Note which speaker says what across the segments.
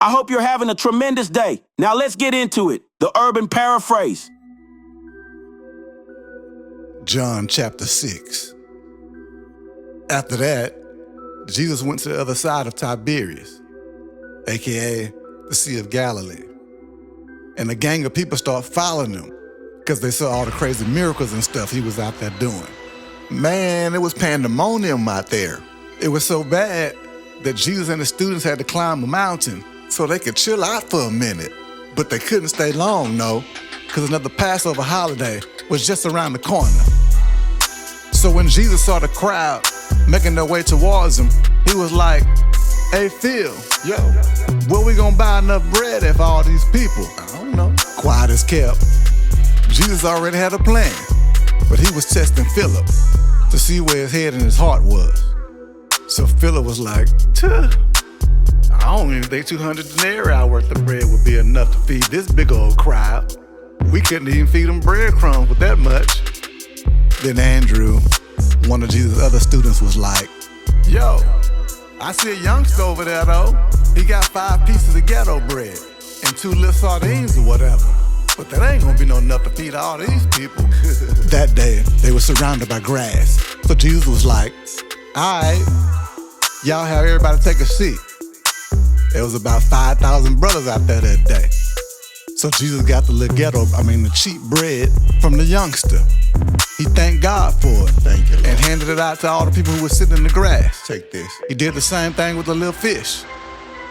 Speaker 1: I hope you're having a tremendous day. Now let's get into it. The Urban Paraphrase.
Speaker 2: John chapter 6. After that, Jesus went to the other side of Tiberias, aka the Sea of Galilee. And a gang of people started following him because they saw all the crazy miracles and stuff he was out there doing. Man, it was pandemonium out there. It was so bad that Jesus and the students had to climb a mountain so they could chill out for a minute. But they couldn't stay long, no, because another Passover holiday was just around the corner. So when Jesus saw the crowd making their way towards him, he was like, "Hey, Phil, yo, where we gonna buy enough bread for all these people?" I don't know. Quiet as kept. Jesus already had a plan, but he was testing Philip to see where his head and his heart was. So Philip was like, I don't even think 200 denarii worth of bread would be enough to feed this big old crowd. We couldn't even feed them breadcrumbs with that much. Then Andrew, one of Jesus' other students, was like, "Yo, I see a youngster over there though. He got 5 pieces of ghetto bread and 2 little sardines or whatever. But that ain't gonna be no enough to feed all these people." That day, they were surrounded by grass. So Jesus was like, "All right, y'all have everybody take a seat." There was about 5,000 brothers out there that day. So Jesus got the cheap bread from the youngster. He thanked God for it.
Speaker 3: Thank you, Lord.
Speaker 2: And handed it out to all the people who were sitting in the grass. Take this. He did the same thing with the little fish.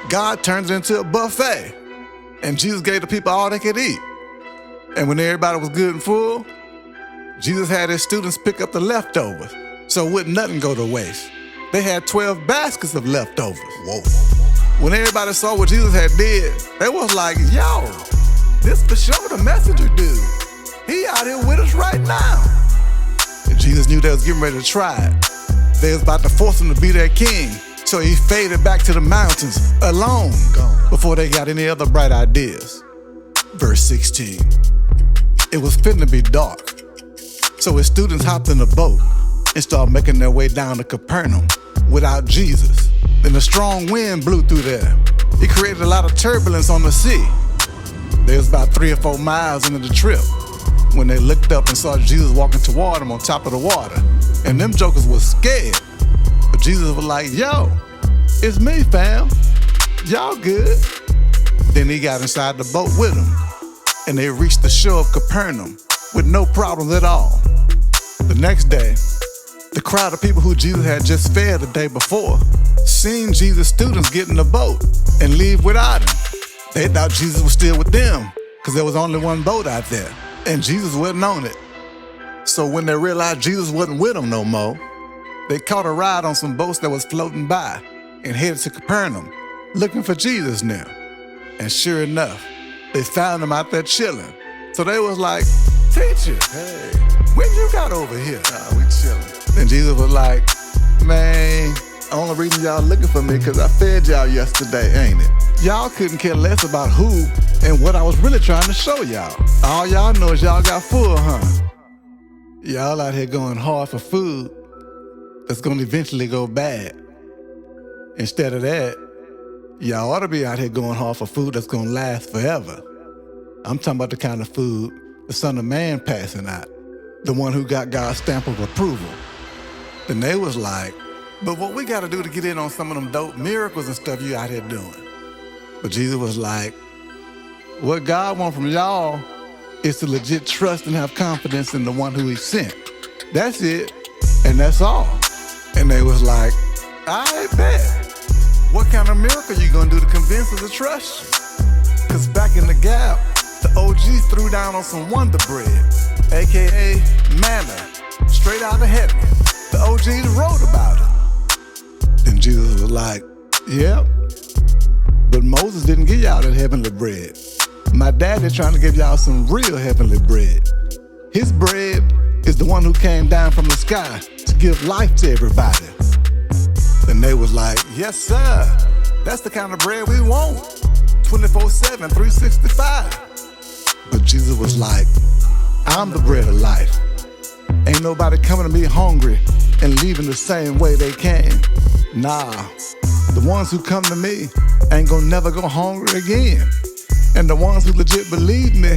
Speaker 2: God turned it into a buffet. And Jesus gave the people all they could eat. And when everybody was good and full, Jesus had his students pick up the leftovers, so wouldn't nothing go to waste. They had 12 baskets of leftovers.
Speaker 3: Whoa.
Speaker 2: When everybody saw what Jesus had did, they was like, "Yo, this for sure the messenger dude. He out here with us right now." And Jesus knew they was getting ready to try it. They was about to force him to be their king, so he faded back to the mountains alone before they got any other bright ideas. Verse 16. It was fitting to be dark, so his students hopped in a boat and started making their way down to Capernaum without Jesus. Then a strong wind blew through there. It created a lot of turbulence on the sea. They was about 3 or 4 miles into the trip when they looked up and saw Jesus walking toward them on top of the water. And them jokers was scared. But Jesus was like, "Yo, it's me, fam. Y'all good?" Then he got inside the boat with them, and they reached the shore of Capernaum with no problems at all. The next day, the crowd of people who Jesus had just fed the day before seen Jesus' students get in the boat and leave without him. They thought Jesus was still with them because there was only one boat out there, and Jesus wasn't on it. So when they realized Jesus wasn't with them no more, they caught a ride on some boats that was floating by and headed to Capernaum looking for Jesus now. And sure enough, they found him out there chilling. So they was like, "Teacher,
Speaker 3: Hey,
Speaker 2: when you got over here?"
Speaker 3: we chillin'.
Speaker 2: Then Jesus was like, "Man, only reason y'all looking for me because I fed y'all yesterday, ain't it? Y'all couldn't care less about who and what I was really trying to show y'all. All y'all know is y'all got full, huh? Y'all out here going hard for food that's gonna eventually go bad. Instead of that, y'all ought to be out here going hard for food that's gonna last forever. I'm talking about the kind of food the Son of Man passing out, the one who got God's stamp of approval." Then they was like, "But what we gotta do to get in on some of them dope miracles and stuff you out here doing?" But Jesus was like, "What God wants from y'all is to legit trust and have confidence in the one who he sent. That's it, and that's all." And they was like, "I bet. What kind of miracle you gonna do to convince us to trust you?" Cause back in the Gap, the OGs threw down on some Wonder Bread, aka manna, straight out of heaven. The OGs wrote about it. Then Jesus was like, "Yep, but Moses didn't give y'all that heavenly bread. My daddy trying to give y'all some real heavenly bread. His bread is the one who came down from the sky to give life to everybody." And they was like, "Yes, sir. That's the kind of bread we want. 24/7, 365. But Jesus was like, "I'm the bread of life. Ain't nobody coming to me hungry and leaving the same way they came. Nah, the ones who come to me ain't gonna never go hungry again. And the ones who legit believe me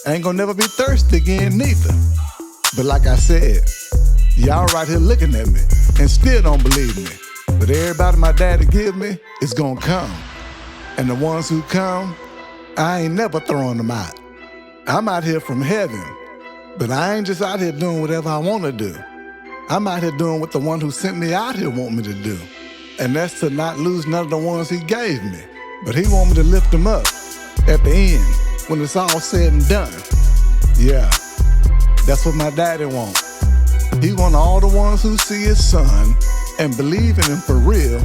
Speaker 2: ain't gonna never be thirsty again neither. But like I said, y'all right here looking at me and still don't believe me. But everybody my daddy give me is gonna come. And the ones who come, I ain't never throwing them out. I'm out here from heaven, but I ain't just out here doing whatever I wanna do. I'm out here doing what the one who sent me out here want me to do. And that's to not lose none of the ones he gave me. But he want me to lift them up at the end when it's all said and done. Yeah, that's what my daddy want. He want all the ones who see his son and believe in him for real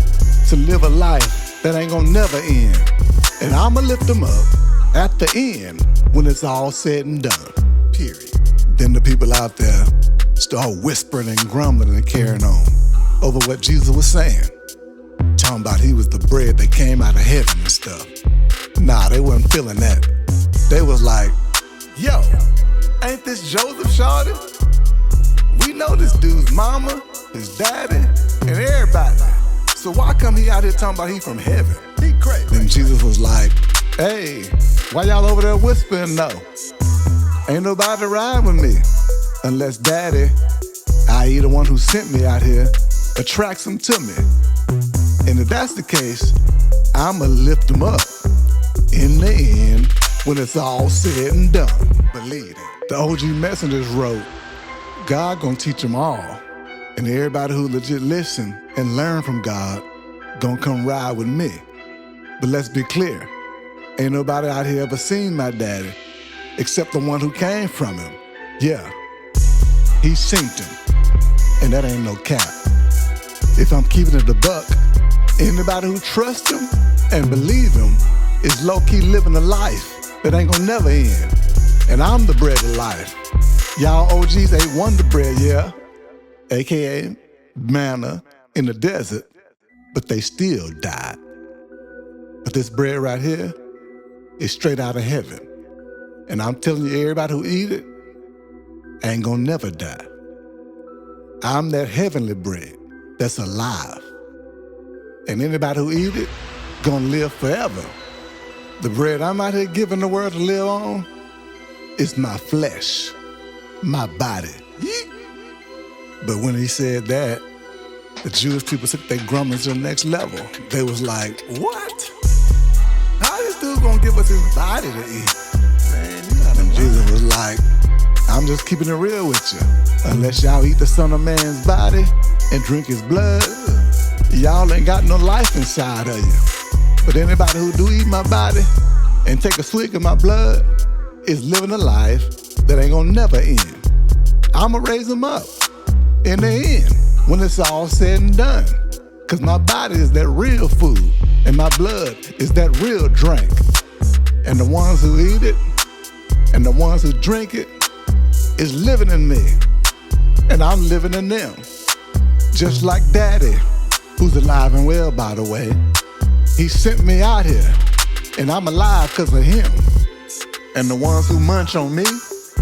Speaker 2: to live a life that ain't gonna never end. And I'ma lift them up at the end when it's all said and done, period. Then the people out there start whispering and grumbling and carrying on over what Jesus was saying. Talking about he was the bread that came out of heaven and stuff. Nah, they wasn't feeling that. They was like, yo, ain't this Joseph shorty? We know this dude's mama, his daddy, and everybody. So why come he out here talking about he from heaven? He crazy. Then Jesus was like, hey, why y'all over there whispering no? Ain't nobody ride with me unless daddy, i.e. the one who sent me out here, attracts them to me. And if that's the case, I'ma lift them up in the end when it's all said and done. Believe it. The OG messengers wrote, God gonna teach them all. And everybody who legit listen and learn from God gonna come ride with me. But let's be clear, ain't nobody out here ever seen my daddy except the one who came from him. Yeah, he synced him, and that ain't no cap. If I'm keeping it a buck, anybody who trusts him and believe him is low-key living a life that ain't gonna never end. And I'm the bread of life. Y'all OGs ate Wonder Bread, yeah, AKA manna in the desert, but they still died. But this bread right here is straight out of heaven. And I'm telling you, everybody who eat it ain't gonna never die. I'm that heavenly bread that's alive. And anybody who eat it gonna live forever. The bread I'm out here giving the world to live on is my flesh, my body. But when he said that, the Jewish people took their grumbling to the next level. They was like, what? How this dude gonna give us his body to eat? Man, you gotta. And Jesus was like, I'm just keeping it real with you. Unless y'all eat the Son of Man's body and drink his blood, y'all ain't got no life inside of you. But anybody who do eat my body and take a swig of my blood is living a life that ain't gonna never end. I'ma raise them up in the end when it's all said and done. Cause my body is that real food and my blood is that real drink. And the ones who eat it and the ones who drink it is living in me. And I'm living in them. Just like Daddy, who's alive and well, by the way. He sent me out here, and I'm alive because of him. And the ones who munch on me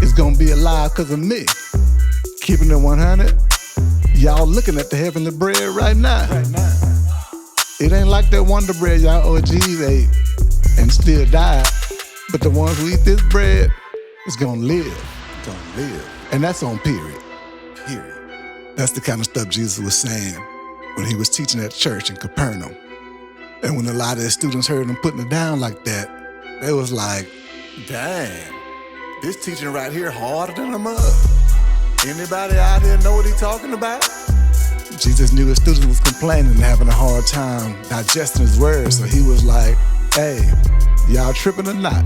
Speaker 2: is gonna be alive because of me. Keeping it 100, y'all looking at the heavenly bread right now. It ain't like that Wonder Bread y'all OGs ate and still died. But the ones who eat this bread is gonna live. Gonna live. And that's on period. Period. That's the kind of stuff Jesus was saying when he was teaching at church in Capernaum. And when a lot of his students heard him putting it down like that, they was like, dang, this teaching right here harder than a mug. Anybody out here know what he talking about? Jesus knew his students was complaining and having a hard time digesting his words, so he was like, hey, y'all tripping or not?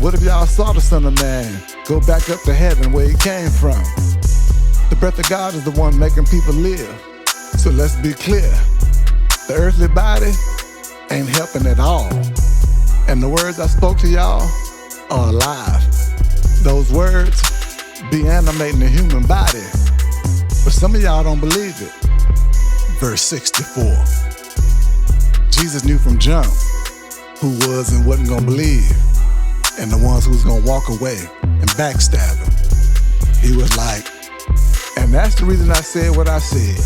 Speaker 2: What if y'all saw the Son of Man go back up to heaven where he came from? The breath of God is the one making people live. So let's be clear. The earthly body ain't helping at all. And the words I spoke to y'all are alive. Those words be animating the human body. But some of y'all don't believe it. Verse 64. Jesus knew from jump who was and wasn't gonna believe, and the ones who was gonna walk away and backstab him. He was like, and that's the reason I said what I said.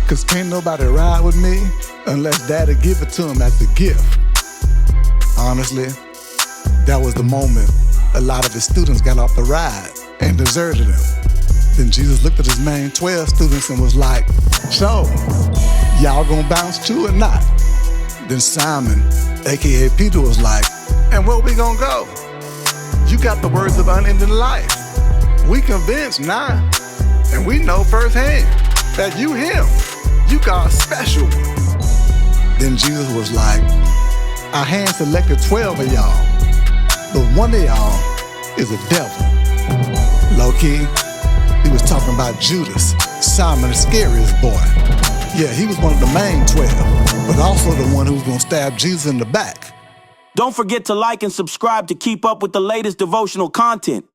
Speaker 2: Cause can't nobody ride with me unless Daddy give it to him as a gift. Honestly, that was the moment a lot of his students got off the ride and deserted him. Then Jesus looked at his main 12 students and was like, so, y'all gonna bounce too or not? Then Simon, aka Peter, was like, and where we gonna go? You got the words of unending life. We convinced now, and we know firsthand that you him. You God's special one. Then Jesus was like, I hand-selected 12 of y'all, but one of y'all is a devil. Low-key, he was talking about Judas, Simon Iscariot's boy. Yeah, he was one of the main 12, but also the one who was gonna stab Jesus in the back.
Speaker 1: Don't forget to like and subscribe to keep up with the latest devotional content.